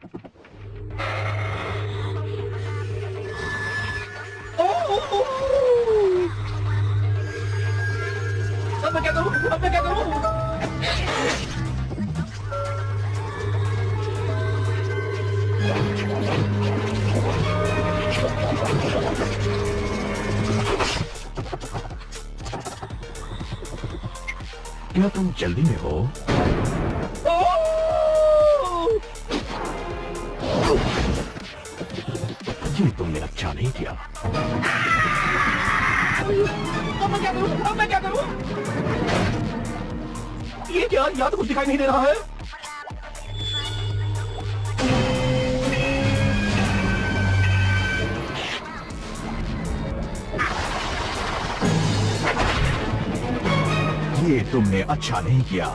अब मैं क्या करूं? अब मैं क्या करूं? क्या तुम जल्दी में हो? ये तुमने अच्छा नहीं किया। अब मैं क्या करूं? अब मैं क्या करूं? ये क्या? यहाँ तो कुछ दिखाई नहीं दे रहा है। ये तुमने अच्छा नहीं किया।